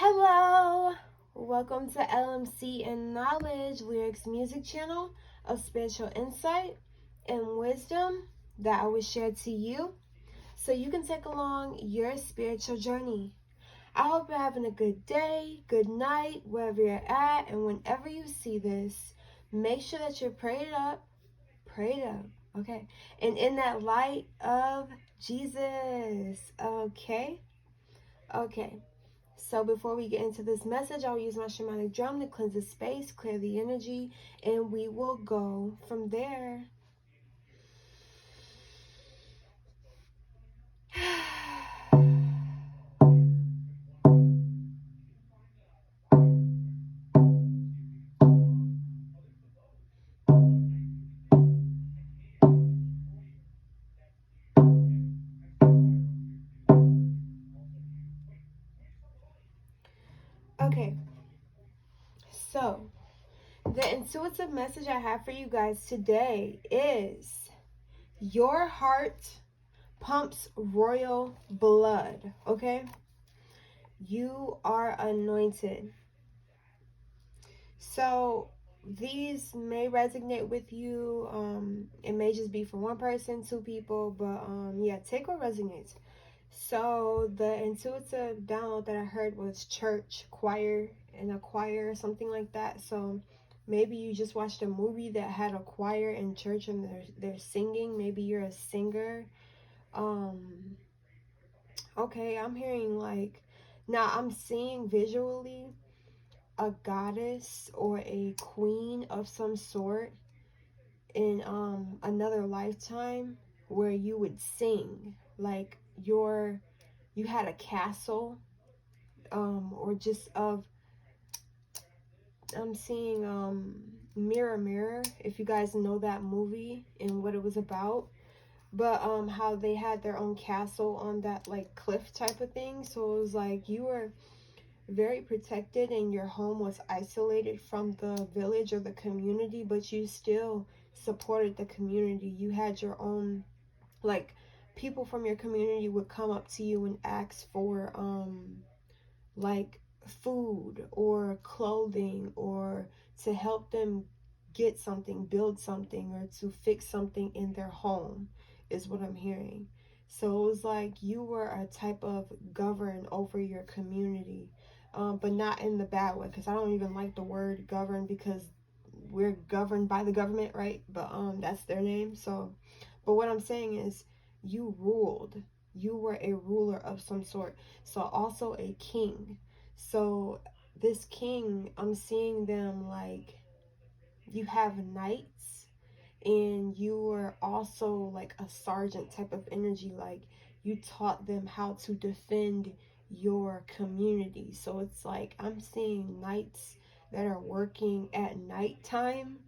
Hello! Welcome to LMC and Knowledge Lyrics Music Channel of spiritual insight and wisdom that I will share to you so you can take along your spiritual journey. I hope you're having a good day, good night, wherever you're at, and whenever you see this, make sure that you're prayed up, okay? And in that light of Jesus, okay? Okay. So before we get into this message, I'll use my shamanic drum to cleanse the space, clear the energy, and we will go from there. Okay, so the intuitive message I have for you guys today is your heart pumps royal blood, okay? You are anointed. So these may resonate with you. It may just be for one person, two people, but yeah, take what resonates. So the intuitive download that I heard was church choir and a choir or something like that. So maybe you just watched a movie that had a choir in church and they're singing. Maybe you're a singer. Okay, I'm hearing like, now I'm seeing visually a goddess or a queen of some sort in another lifetime where you would sing like you had a castle, or just of, I'm seeing Mirror Mirror, if you guys know that movie and what it was about, but how they had their own castle on that like cliff type of thing. So it was like you were very protected and your home was isolated from the village or the community, but you still supported the community. You had your own, like, people from your community would come up to you and ask for like food or clothing, or to help them get something, build something, or to fix something in their home, is what I'm hearing. So it was like you were a type of govern over your community, but not in the bad way, because I don't even like the word govern, because we're governed by the government, right? But that's their name. So, but what I'm saying is you ruled. You were a ruler of some sort. So also a king. So this king, I'm seeing them like you have knights, and you were also like a sergeant type of energy. Like you taught them how to defend your community. So it's like I'm seeing knights that are working at nighttime,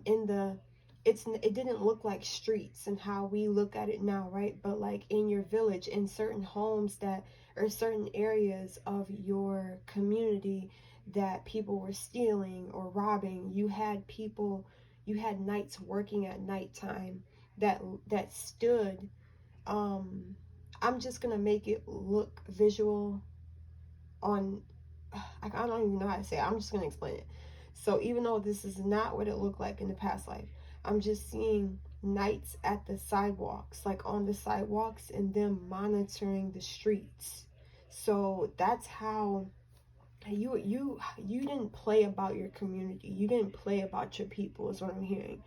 in the, it didn't look like streets and how we look at it now, right? But like in your village, in certain homes that, or certain areas of your community that people were stealing or robbing, you had people, you had knights working at nighttime that stood. I'm just gonna make it look visual on, I don't even know how to say it. I'm just gonna explain it. So even though this is not what it looked like in the past life, I'm just seeing knights at the sidewalks, like on the sidewalks, and them monitoring the streets. So that's how you didn't play about your community. You didn't play about your people, is what I'm hearing.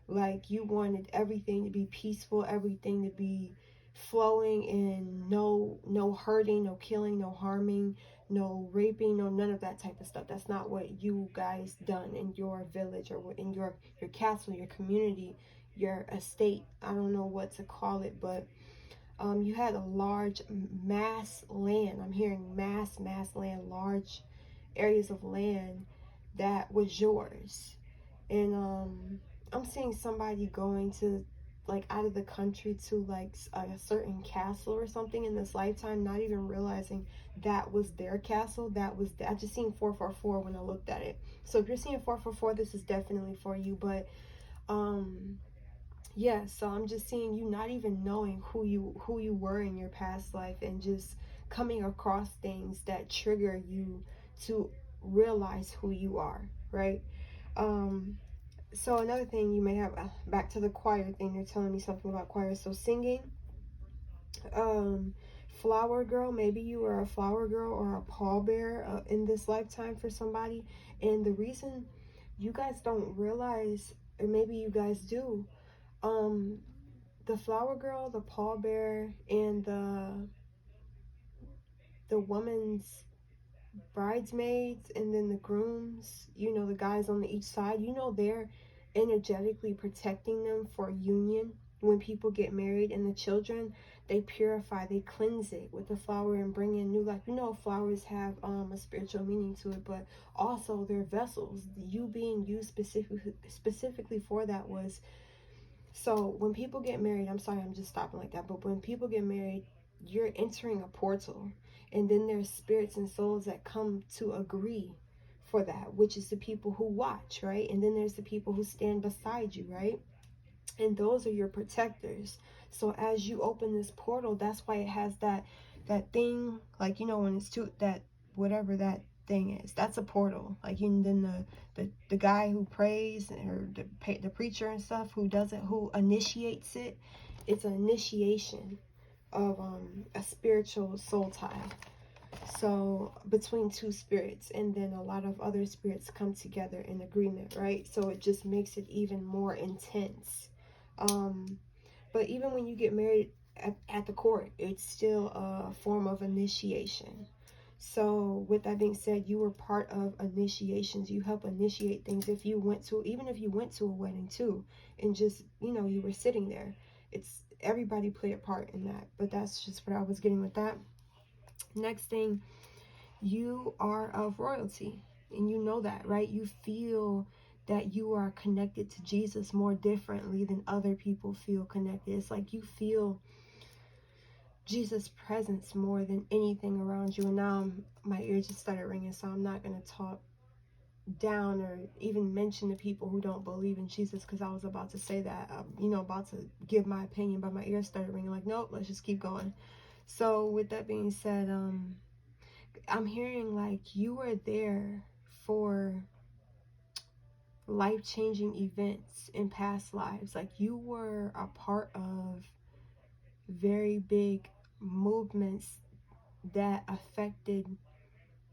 Like you wanted everything to be peaceful, everything to be flowing, and no hurting, no killing, no harming, no raping, no none of that type of stuff. That's not what you guys done in your village, or in your castle, your community, your estate. I don't know what to call it, but you had a large mass land. I'm hearing mass land, large areas of land that was yours. And I'm seeing somebody going to, like, out of the country to like a certain castle or something in this lifetime, not even realizing that was their castle. I just seen 444 when I looked at it. So if you're seeing 444, this is definitely for you. But yeah, so I'm just seeing you not even knowing who you were in your past life, and just coming across things that trigger you to realize who you are, right? So another thing you may have, back to the choir thing, they're telling me something about choir. So singing, flower girl, maybe you were a flower girl or a pallbearer in this lifetime for somebody. And the reason you guys don't realize, or maybe you guys do, the flower girl, the pallbearer, and the woman's bridesmaids, and then the grooms, you know, the guys on each side, you know, they're energetically protecting them for union. When people get married, and the children, they purify, they cleanse it with the flower and bring in new life. You know, flowers have a spiritual meaning to it, but also they're vessels. You being used specifically for that was, so when people get married, I'm sorry, I'm just stopping like that, but when people get married, you're entering a portal, and then there's spirits and souls that come to agree for that, which is the people who watch, right? And then there's the people who stand beside you, right? And those are your protectors. So as you open this portal, that's why it has that thing, like, you know, when it's to that, whatever that thing is, that's a portal. Like, and then the guy who prays, or the preacher and stuff, who does it, who initiates it, it's an initiation of a spiritual soul tie, so between two spirits, and then a lot of other spirits come together in agreement, right? So it just makes it even more intense. But even when you get married at the court, it's still a form of initiation. So with that being said, you were part of initiations. You help initiate things. If you went to, even if you went to a wedding too, and just, you know, you were sitting there, it's, everybody played a part in that. But that's just what I was getting with that. Next thing, you are of royalty, and you know that, right? You feel that you are connected to Jesus more differently than other people feel connected. It's like you feel Jesus' presence more than anything around you. And now my ears just started ringing, so I'm not going to talk down or even mention the people who don't believe in Jesus, because I was about to say that, you know, about to give my opinion, but my ears started ringing like, nope, let's just keep going. So with that being said, I'm hearing like you were there for life-changing events in past lives. Like you were a part of very big movements that affected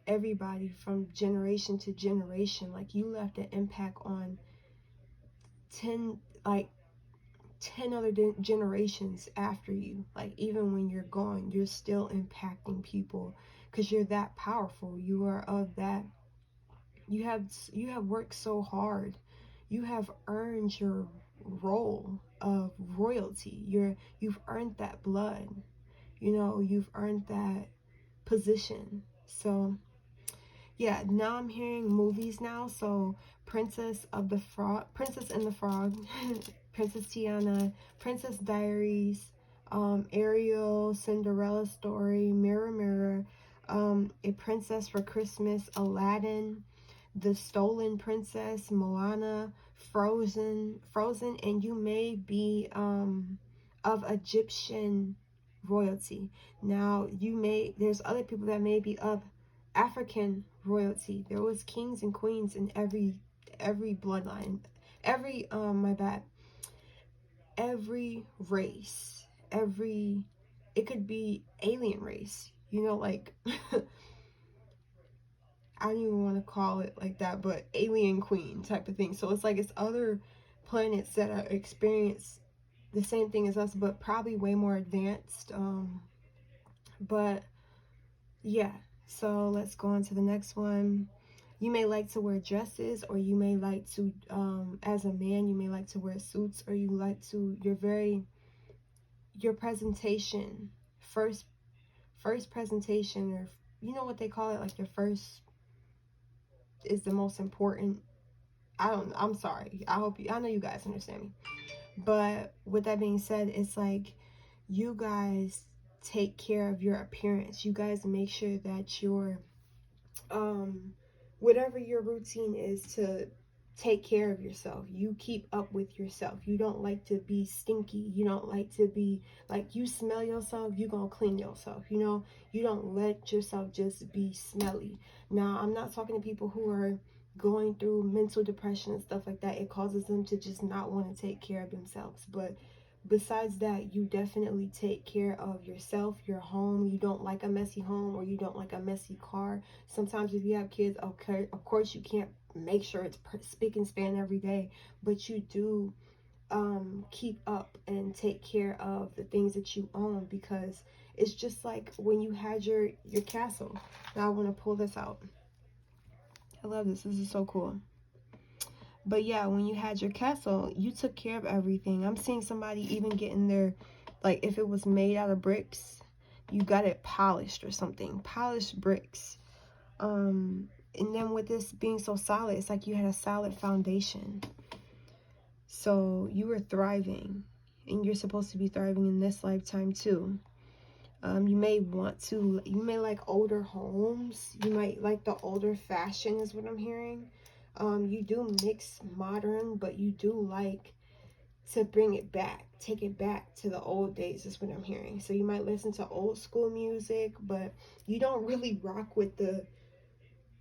everybody from generation to generation. Like you left an impact on 10 other generations after you. Like even when you're gone, you're still impacting people, because you're that powerful. You are of that, you have worked so hard. You have earned your role of royalty. You've earned that blood. You know, you've earned that position. So yeah, now I'm hearing movies now. So Princess and the Frog, Princess Tiana, Princess Diaries, Ariel, Cinderella Story, Mirror Mirror, A Princess for Christmas, Aladdin, The Stolen Princess, Moana, Frozen, and you may be of Egyptian royalty. Now there's other people that may be of African royalty. There was kings and queens in every bloodline, every every race, it could be alien race, you know, like I don't even want to call it like that, but alien queen type of thing. So it's like it's other planets that are experience the same thing as us, but probably way more advanced. But yeah, so let's go on to the next one. You may like to wear dresses, or you may like to, as a man, you may like to wear suits, or you like to, your presentation, first presentation, or you know what they call it, like your first is the most important. I'm sorry. I know you guys understand me. But with that being said, it's like you guys take care of your appearance. You guys make sure that your whatever your routine is to take care of yourself. You keep up with yourself. You don't like to be stinky. You don't like to be like, you smell yourself, you gonna clean yourself. You know, you don't let yourself just be smelly. Now, I'm not talking to people who are going through mental depression and stuff like that. It causes them to just not want to take care of themselves. But besides that, you definitely take care of yourself, your home. You don't like a messy home, or you don't like a messy car. Sometimes if you have kids, okay, of course you can't make sure it's spick and span every day, but you do keep up and take care of the things that you own, because it's just like when you had your castle. Now I want to pull this out. I love this. This is so cool. But yeah, when you had your castle, you took care of everything. I'm seeing somebody even getting their, like, if it was made out of bricks, you got it polished or something. Polished bricks. And then with this being so solid, it's like you had a solid foundation. So you were thriving, and you're supposed to be thriving in this lifetime too. You may like older homes. You might like the older fashion is what I'm hearing. You do mix modern, but you do like to bring it back, take it back to the old days is what I'm hearing. So you might listen to old school music, but you don't really rock with the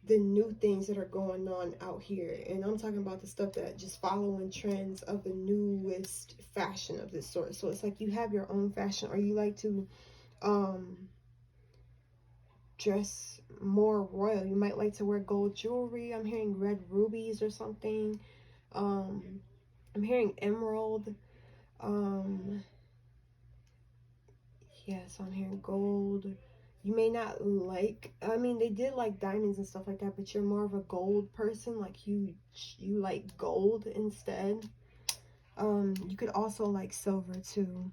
new things that are going on out here. And I'm talking about the stuff that just following trends of the newest fashion of this sort. So it's like you have your own fashion, or you like to dress more royal. You might like to wear gold jewelry. I'm hearing red rubies or something. I'm hearing emerald. Yeah, so I'm hearing gold. You may not like, I mean, they did like diamonds and stuff like that, but you're more of a gold person. Like you like gold instead. You could also like silver too.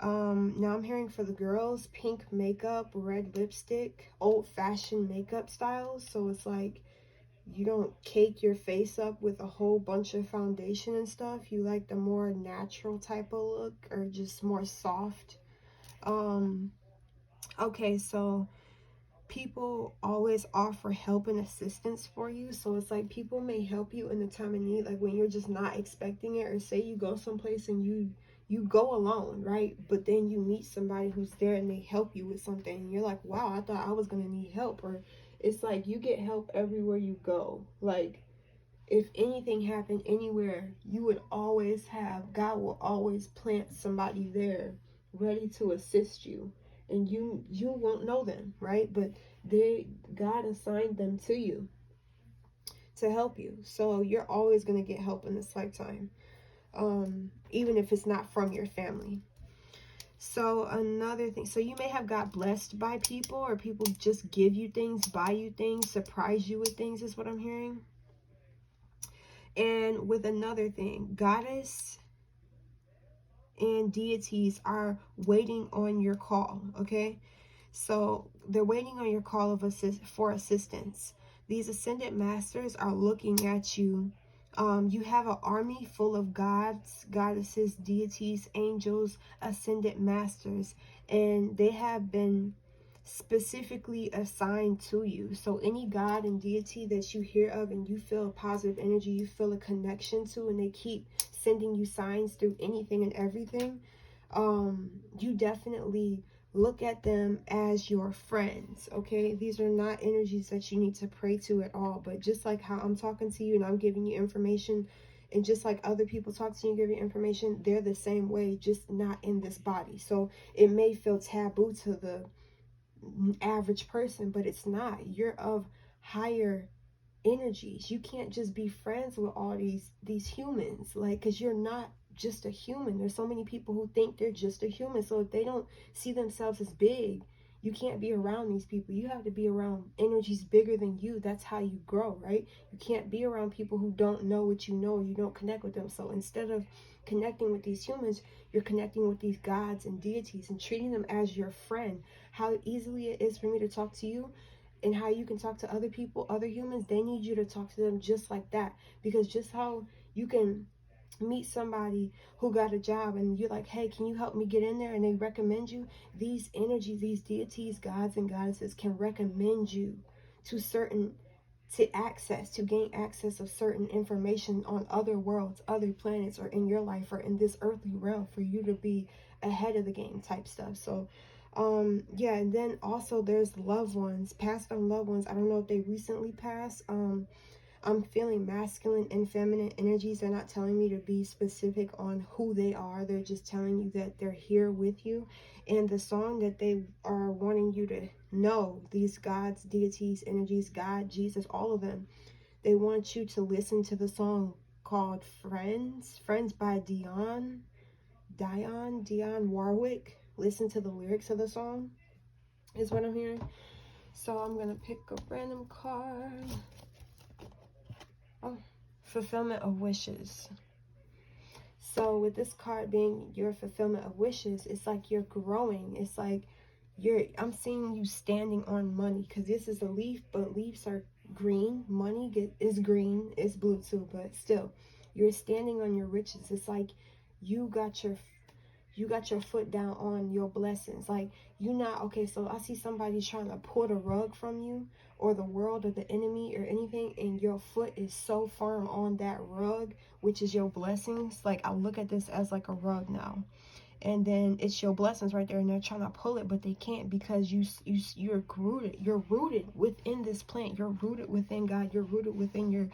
Now I'm hearing for the girls, pink makeup, red lipstick, old-fashioned makeup styles. So it's like you don't cake your face up with a whole bunch of foundation and stuff. You like the more natural type of look, or just more soft. Okay, so people always offer help and assistance for you. So it's like people may help you in the time of need, like when you're just not expecting it. Or say you go someplace and you go alone, right? But then you meet somebody who's there and they help you with something, and you're like, wow, I thought I was gonna need help. Or it's like you get help everywhere you go. Like if anything happened anywhere, you would always have, God will always plant somebody there ready to assist you. And you won't know them, right? But God assigned them to you to help you. So you're always going to get help in this lifetime, even if it's not from your family. So another thing, so you may have got blessed by people, or people just give you things, buy you things, surprise you with things is what I'm hearing. And with another thing, goddess and deities are waiting on your call, okay? So they're waiting on your call for assistance. These ascended masters are looking at you. You have an army full of gods, goddesses, deities, angels, ascended masters, and they have been specifically assigned to you. So any god and deity that you hear of and you feel a positive energy, you feel a connection to, and they keep sending you signs through anything and everything, you definitely look at them as your friends, okay? These are not energies that you need to pray to at all. But just like how I'm talking to you and I'm giving you information, and just like other people talk to you and give you information, they're the same way, just not in this body. So it may feel taboo to the average person, but it's not. You're of higher energies. You can't just be friends with all these humans, like, because you're not just a human. There's so many people who think they're just a human. So if they don't see themselves as big, you can't be around these people. You have to be around energies bigger than you. That's how you grow, right? You can't be around people who don't know what you know, or you don't connect with them. So instead of connecting with these humans, you're connecting with these gods and deities and treating them as your friend. How easily it is for me to talk to you, and how you can talk to other people, other humans, they need you to talk to them just like that. Because just how you can meet somebody who got a job and you're like, hey, can you help me get in there? And they recommend you. These energies, these deities, gods and goddesses can recommend you to certain to gain access of certain information on other worlds, other planets, or in your life, or in this earthly realm, for you to be ahead of the game type stuff. So yeah, and then also there's loved ones, passed on loved ones. I don't know if they recently passed. I'm feeling masculine and feminine energies. They're not telling me to be specific on who they are. They're just telling you that they're here with you. And the song that they are wanting you to know, these gods, deities, energies, God, Jesus, all of them, they want you to listen to the song called Friends. Friends by Dionne Warwick. Listen to the lyrics of the song is what I'm hearing. So I'm going to pick a random card. Oh, fulfillment of wishes. So with this card being your fulfillment of wishes, it's like you're growing. It's like I'm seeing you standing on money, because this is a leaf, but leaves are green. Money is green. It's blue too, but still, you're standing on your riches. It's like you got your foot down on your blessings. Like, you not, okay, so I see somebody trying to pull the rug from you, or the world, or the enemy, or anything, and your foot is so firm on that rug, which is your blessings. Like, I look at this as like a rug now, and then it's your blessings right there, and they're trying to pull it, but they can't, because you're rooted within this plant. You're rooted within God. You're rooted within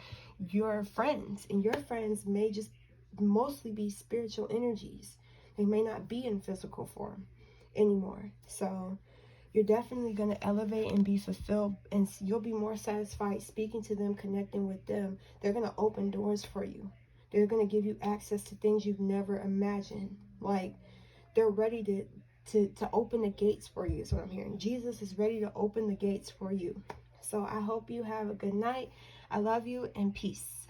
your friends, and your friends may just mostly be spiritual energies. They may not be in physical form anymore. So you're definitely going to elevate and be fulfilled, and you'll be more satisfied speaking to them, connecting with them. They're going to open doors for you. They're going to give you access to things you've never imagined. Like, they're ready to open the gates for you, is what I'm hearing. Jesus is ready to open the gates for you. So I hope you have a good night. I love you, and peace.